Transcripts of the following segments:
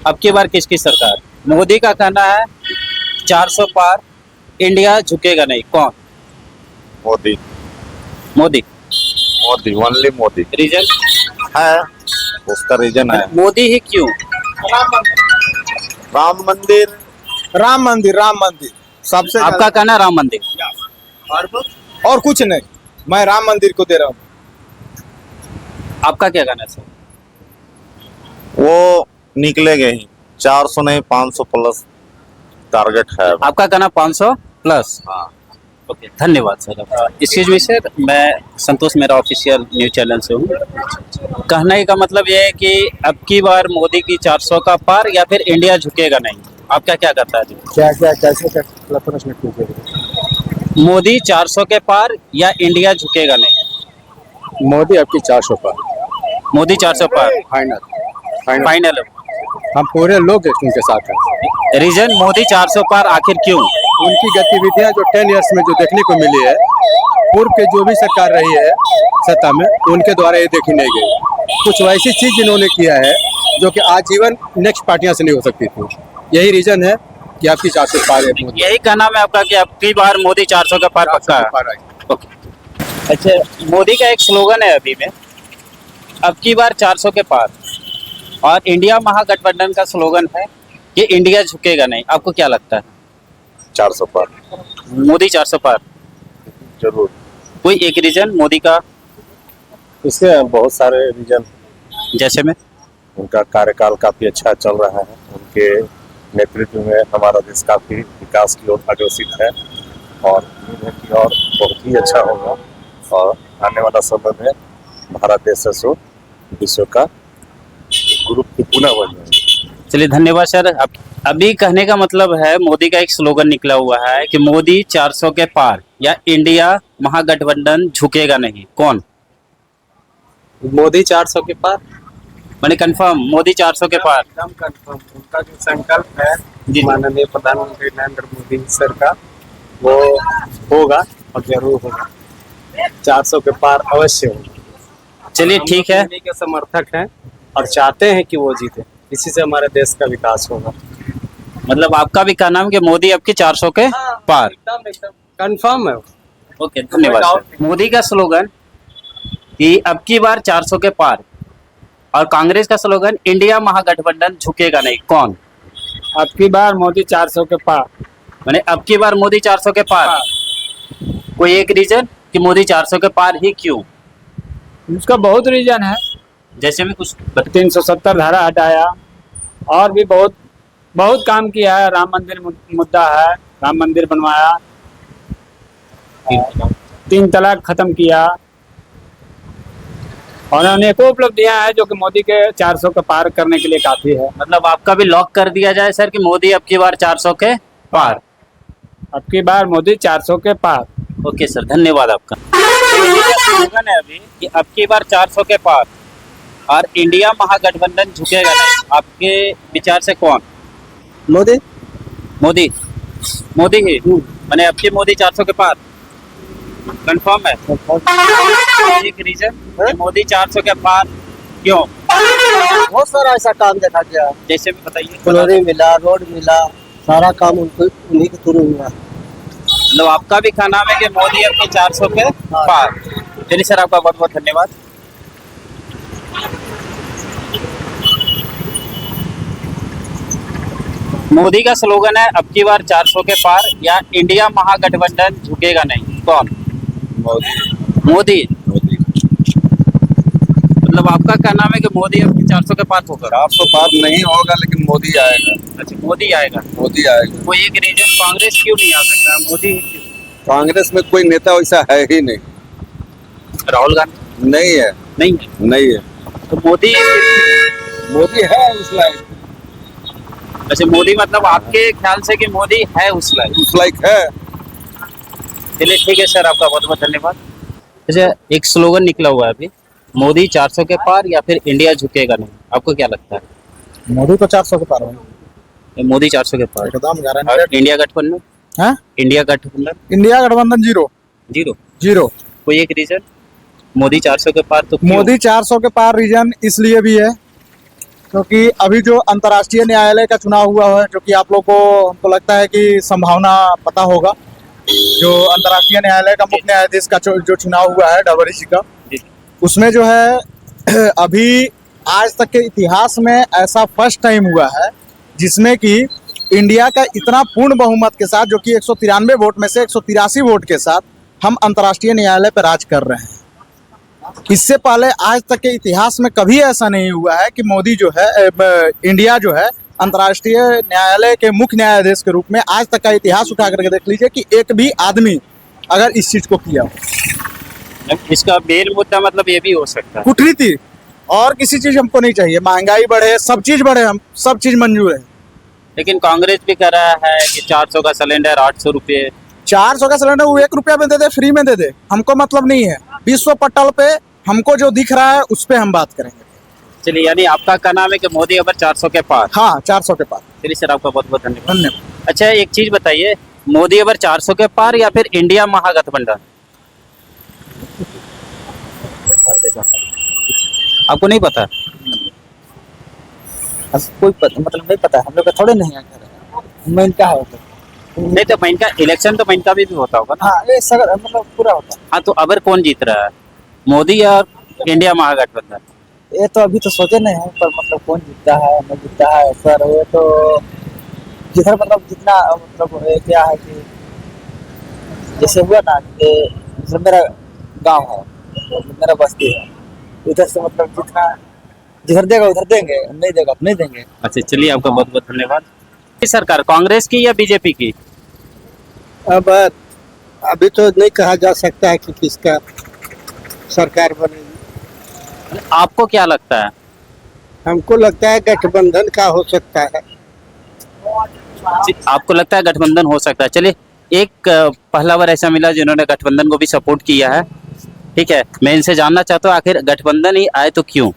अब की बार किसकी सरकार? मोदी का कहना है 400 पार, इंडिया झुकेगा नहीं। कौन? मोदी। मोदी। Modi, only Modi reason? है, उसका रीजन है। मोदी ही क्यों? राम मंदिर। राम मंदिर, राम मंदिर सबसे आपका कहना है राम मंदिर। और कुछ नहीं, मैं राम मंदिर को दे रहा हूँ। आपका क्या कहना है सर? वो निकलेंगे ही, 400 नहीं 500 प्लस टारगेट है। आपका कहना 500 प्लस। हाँ। ओके, धन्यवाद सर। एक्सक्यूज मी सर, मैं संतोष, मेरा ऑफिशियल न्यूज चैनल से हूँ। कहने का मतलब ये है कि अब की बार मोदी की 400 का पार या फिर इंडिया झुकेगा नहीं। आपका क्या कहता है? क्या क्या कैसे प्रश्न कीजिए? मोदी 400 के पार या इंडिया झुकेगा नहीं। मोदी आपकी 400 पर मोदी 400 पार फाइनल। फाइनल। हम पूरे लोग उनके साथ हैं। रीजन मोदी 400 पार आखिर क्यों? उनकी गतिविधियां जो 10 इयर्स में जो देखने को मिली है, पूर्व के जो भी सरकार रही है सत्ता में, उनके द्वारा ये देखी नहीं गई। कुछ वैसी चीज इन्होंने किया है जो कि आजीवन नेक्स्ट पार्टियां से नहीं हो सकती थी। यही रीजन है कि आपकी 400 पार है। यही कहना है आपका कि अब की बार मोदी 400 का पार पक्का है। ओके। अच्छा, मोदी का एक स्लोगन है अभी में, अब की बार 400 के पार, और इंडिया महागठबंधन का स्लोगन है कि इंडिया झुकेगा नहीं। आपको क्या लगता है? 400 पर मोदी 400 पार। जरूर। कोई एक रीजन मोदी का? इसके बहुत सारे रीजन। जैसे में उनका कार्यकाल काफी अच्छा चल रहा है, उनके नेतृत्व में हमारा देश काफी विकास की ओर अग्रसित है और उम्मीद है कि और बहुत ही अच्छा होगा और आने वाला समय में भारत देश से विश्व का ग्रुप पुनः बन जाएगा। चलिए, धन्यवाद सर। अभी कहने का मतलब है, मोदी का एक स्लोगन निकला हुआ है कि मोदी 400 के पार या इंडिया महागठबंधन झुकेगा नहीं। कौन? मोदी 400 के पार। मैंने कंफर्म मोदी 400 के पार। एकदम कंफर्म। उनका जो संकल्प है जी। माननीय प्रधानमंत्री नरेंद्र मोदी सर का, वो होगा और जरूर होगा। 400 के पार अवश्य होगा। चलिए, ठीक है। मोदी के समर्थक हैं और चाहते हैं कि वो जीते, इसी से हमारे देश का विकास होगा। मतलब आपका भी कहना है कि मोदी अब की 400 के पार। एकदम एकदम कंफर्म है। ओके, धन्यवाद सर। मोदी का स्लोगन कि अब की बार 400 के पार, और कांग्रेस का स्लोगन इंडिया महागठबंधन झुकेगा नहीं। कौन? अब की बार मोदी 400 के पार। मैंने अब की बार मोदी 400 के पार। कोई एक रीजन कि मोदी 400 के पार ही क्यों? उसका बहुत रीजन है। जैसे में कुछ 370 धारा हटाया और भी बहुत बहुत काम किया है। राम मंदिर मुद्दा है, राम मंदिर बनवाया, 3 तलाक खत्म किया और अनेकों उपलब्धियां हैं जो कि मोदी के 400 के पार करने के लिए काफी है। मतलब आपका भी लॉक कर दिया जाए सर कि मोदी अब की बार 400 के पार। अब की बार मोदी 400 के पार। ओके सर, धन्यवाद आपका। स्लोगन है अभी कि अब की बार 400 के पार और इंडिया महागठबंधन झुकेगा नहीं। आपके विचार से कौन? मोदी। मोदी। मोदी ही मैंने अब की मोदी 400 के पार कंफर्म है। एक रीजन मोदी 400 के पार क्यों? बहुत सारा ऐसा काम देखा गया, जैसे भी बताइए। फ्लोरी मिला, रोड मिला, सारा काम उन्हीं के थ्रू हुआ। मतलब आपका भी कहना है कि मोदी अब की 400 के पार। चलिए सर, आपका बहुत बहुत धन्यवाद। मोदी का स्लोगन है अब की बार 400 के पार या इंडिया महागठबंधन झुकेगा नहीं। कौन? मोदी। मोदी। मोदी। मतलब आपका कहना है कि मोदी अब की 400 के पार होगा। 400 पार नहीं होगा लेकिन मोदी आएगा। अच्छा, मोदी आएगा। मोदी आएगा। कोई एक रीजन कांग्रेस क्यों नहीं आ सकता? मोदी ही क्यों? कांग्रेस में कोई नेता वैसा है ही नहीं। राहुल गांधी नहीं है। नहीं है। नहीं है। तो मोदी। मोदी है उस लायक। अच्छा, मोदी मतलब आपके ख्याल से कि मोदी है उस लायक। उस लायक है। चलिए, ठीक है सर, आपका बहुत बहुत धन्यवाद। अच्छा, एक स्लोगन निकला हुआ है अभी, मोदी 400 के पार या फिर इंडिया झुकेगा नहीं। आपको क्या लगता है? मोदी को 400 के पार है मोदी 400 के पार। एकदम और गारंटी। इंडिया गठबंधन? हाँ? इंडिया गठबंधन इंडिया गठबंधन जीरो। जीरो। कोई एक रीजन मोदी 400 के पार तो क्यों? मोदी 400 के पार रीजन इसलिए भी है, क्योंकि अभी जो अंतर्राष्ट्रीय न्यायालय का चुनाव हुआ है, जो कि आप लोग को हमको लगता है कि संभावना पता होगा, जो अंतर्राष्ट्रीय न्यायालय का मुख्य न्यायाधीश का जो चुनाव हुआ है डबल का, उसमें जो है अभी आज तक के इतिहास में ऐसा फर्स्ट टाइम हुआ है जिसमें कि इंडिया का इतना पूर्ण बहुमत के साथ, जो कि 193 वोट में से 183 वोट के साथ हम अंतर्राष्ट्रीय न्यायालय पर राज कर रहे हैं। इससे पहले आज तक के इतिहास में कभी ऐसा नहीं हुआ है कि मोदी जो है इंडिया जो है अंतर्राष्ट्रीय न्यायालय के मुख्य न्यायाधीश के रूप में, आज तक का इतिहास उठा करके देख लीजिए कि एक भी आदमी अगर इस चीज को किया हो। इसका मेन मुद्दा मतलब ये भी हो सकता है कूटनीति, और किसी चीज हमको नहीं चाहिए। महंगाई बढ़े, सब चीज बढ़े, हम सब चीज मंजूर है। लेकिन कांग्रेस भी कह रहा है कि 400 का सिलेंडर 800 रुपये। 400 का सिलेंडर वो 1 रुपया में दे दे, फ्री में दे दे, हमको मतलब नहीं है। विश्व पटल पे हमको जो दिख रहा है उस पे हम बात करेंगे। चलिए, यानी आपका कहना है कि मोदी अगर 400 के पार। हाँ, 400 के पार। चलिए सर, आपका बहुत बहुत धन्यवाद। धन्यवाद। अच्छा, एक चीज बताइए, मोदी अगर 400 के पार या फिर इंडिया महागठबंधन? आपको नहीं पता? कोई मतलब नहीं पता, हम लोग का थोड़े नहीं है। मेन क्या है नहीं तो मैं इनका इलेक्शन तो मैं इनका भी होता होगा ना। हाँ, ये सगर मतलब पूरा होता हाँ, तो अबर कौन जीत रहा है, मोदी या इंडिया महागठबंधन? है। ये तो अभी तो सोचे नहीं है, पर मतलब कौन जीतता है नहीं जीतता है सर, वो तो जिधर मतलब जितना मतलब क्या है कि जैसे हुआ ना कि जैसे मेरा गांव है, मेरा बस्ती है, इधर से मतलब जितना जिधर देगा उधर देंगे, नहीं देगा तो नहीं देंगे। अच्छा, चलिए, आपका बहुत बहुत धन्यवाद। सरकार कांग्रेस की या बीजेपी की? अब अभी तो नहीं कहा जा सकता है कि किसका सरकार बनेगी। आपको क्या लगता है? हमको लगता है गठबंधन का हो सकता है। आपको लगता है गठबंधन हो सकता है? चलिए, एक पहला बार ऐसा मिला जिन्होंने गठबंधन को भी सपोर्ट किया है। ठीक है, मैं इनसे जानना चाहता हूँ आखिर गठबंधन ही आए तो क्यों?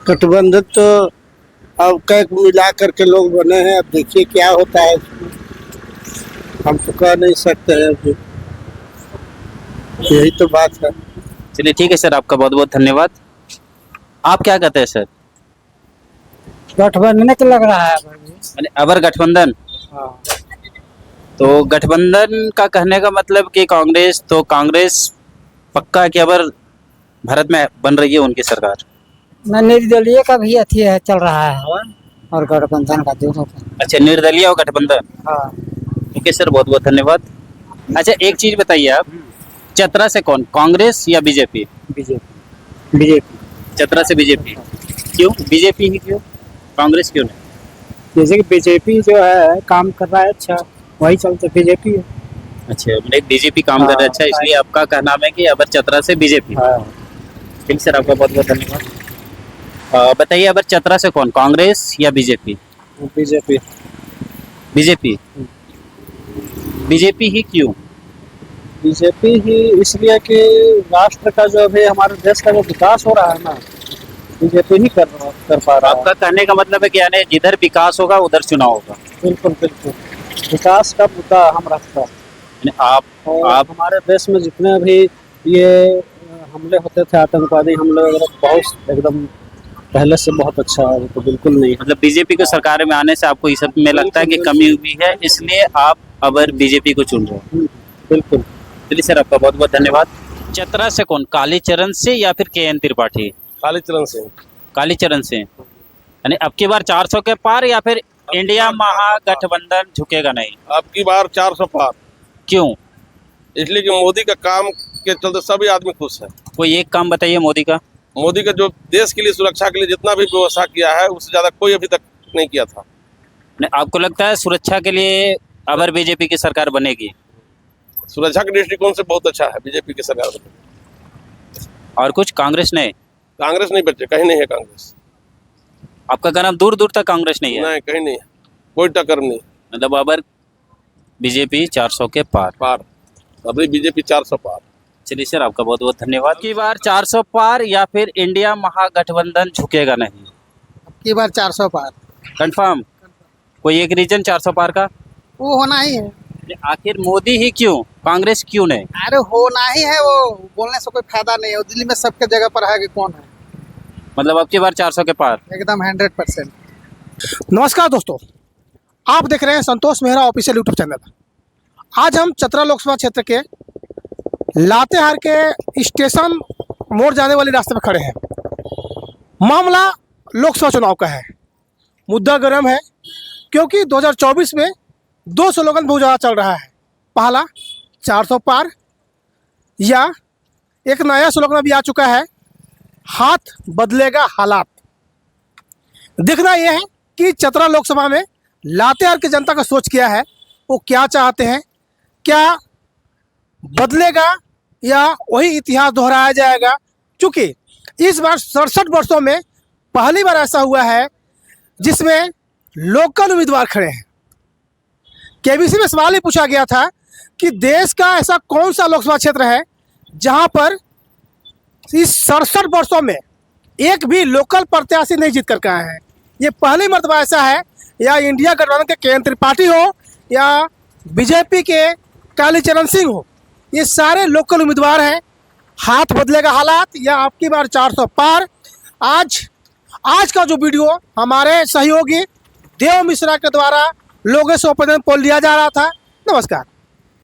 गठबंधन तो अब कई मिला करके लोग बने हैं, अब देखिए क्या होता है। हम तो कह नहीं सकते हैं अभी, यही तो बात है। चलिए, ठीक है सर, आपका बहुत बहुत धन्यवाद। आप क्या कहते हैं सर? गठबंधन के लग रहा है यानी अबर गठबंधन? तो गठबंधन का कहने का मतलब कि कांग्रेस, तो कांग्रेस पक्का है कि अबर भारत में बन रही है उनकी सरकार? निर्दलीय का भी अथी है, चल रहा है, और गठबंधन का दोनों का। अच्छा, निर्दलीय और गठबंधन। हाँ। ठीक है सर, बहुत बहुत धन्यवाद। अच्छा, एक चीज बताइए आप, चतरा से कौन, कांग्रेस या बीजेपी? बीजेपी। चतरा से बीजेपी। क्यों बीजेपी ही, क्यों कांग्रेस क्यों नहीं? जैसे कि बीजेपी जो है काम कर रहा है, अच्छा वही चलते बीजेपी है। अच्छा, बीजेपी काम कर रहा है, अच्छा, इसलिए आपका कहना है कि अबर चतरा से बीजेपी। ठीक सर, आपका बहुत बहुत धन्यवाद। बताइए, अबर चतरा से कौन, कांग्रेस या बीजेपी? बीजेपी। बीजेपी। बीजेपी ही क्यों? बीजेपी ही इसलिए कि राष्ट्र का जो अभी हमारे देश का जो विकास हो रहा है ना, बीजेपी ही कर पा रहा है। आपका कहने का मतलब है कि यानी जिधर विकास होगा उधर चुनाव होगा? बिल्कुल बिल्कुल, विकास का मुद्दा हम रखता है। आप हमारे देश में जितने भी ये हमले होते थे, आतंकवादी हमले वगैरह, बहुत एकदम पहले से बहुत अच्छा है, तो बिल्कुल नहीं। मतलब बीजेपी को सरकार में आने से आपको इस सब में लगता है कि कमी हुई है, इसलिए आप अबर बीजेपी को चुन रहे हो? बिल्कुल। चलिए सर, आपका बहुत बहुत धन्यवाद। चतरा से कौन, कालीचरण से या फिर KN त्रिपाठी? कालीचरण से। कालीचरण से, यानी अब की बार 400 के पार या फिर इंडिया महागठबंधन झुकेगा नहीं? अब की बार 400 पार। क्यों? इसलिए कि मोदी का काम के चलते सभी आदमी खुश है। कोई एक काम बताइए मोदी का। मोदी का जो देश के लिए, सुरक्षा के लिए जितना भी व्यवस्था किया है, उससे ज्यादा कोई अभी तक नहीं किया था। आपको लगता है सुरक्षा के लिए अगर बीजेपी की सरकार बनेगी? सुरक्षा के दृष्टिकोण से बहुत अच्छा है बीजेपी की सरकार। और कुछ कांग्रेस नहीं? कांग्रेस नहीं बचे, कहीं नहीं है कांग्रेस। आपका कहना दूर दूर तक कांग्रेस नहीं है? नहीं, कहीं नहीं है, कोई टक्कर नहीं। मतलब अबर बीजेपी 400 के पार। अभी बीजेपी 400 पार। चलिए सर, आपका बहुत बहुत धन्यवाद। की बार 400 पार या फिर इंडिया महागठबंधन झुकेगा नहीं? की बार 400 पार कंफर्म? कोई एक रीजन 400 पार का? वो होना ही है। आखिर मोदी ही क्यों, कांग्रेस क्यों नहीं? अरे होना ही है, वो बोलने से कोई फायदा नहीं है। दिल्ली में सबके जगह पर है कि कौन है। मतलब अब की बार 400 के पार। एकदम 100%। नमस्कार दोस्तों, आप देख रहे हैं संतोष मेहरा ऑफिशियल यूट्यूब चैनल। आज हम चतरा लोकसभा क्षेत्र के लातेहार के स्टेशन मोड़ जाने वाले रास्ते पर खड़े हैं। मामला लोकसभा चुनाव का है, मुद्दा गर्म है क्योंकि 2024 में 2 स्लोगन बहुत ज़्यादा चल रहा है। पहला 400 पार, या एक नया स्लोगन भी आ चुका है, हाथ बदलेगा हालात। देखना यह है कि चतरा लोकसभा में लातेहार की जनता का सोच क्या है, वो क्या चाहते हैं, क्या बदलेगा या वही इतिहास दोहराया जाएगा। क्योंकि इस बार 67 वर्षों में पहली बार ऐसा हुआ है जिसमें लोकल उम्मीदवार खड़े हैं। केबीसी में सवाल ही पूछा गया था कि देश का ऐसा कौन सा लोकसभा क्षेत्र है जहां पर इस 67 वर्षों में एक भी लोकल प्रत्याशी नहीं जीत कर आए हैं। ये पहली मर्तबा ऐसा है, या इंडिया गठबंधन के के.एन. त्रिपाठी हो या बीजेपी के कालीचरण सिंह हो, ये सारे लोकल उम्मीदवार हैं। हाथ बदलेगा हालात या आपकी बार 400 पार। आज का जो वीडियो हमारे सहयोगी देव मिश्रा के द्वारा लोगों से ओपिनियन पोल लिया जा रहा था। नमस्कार।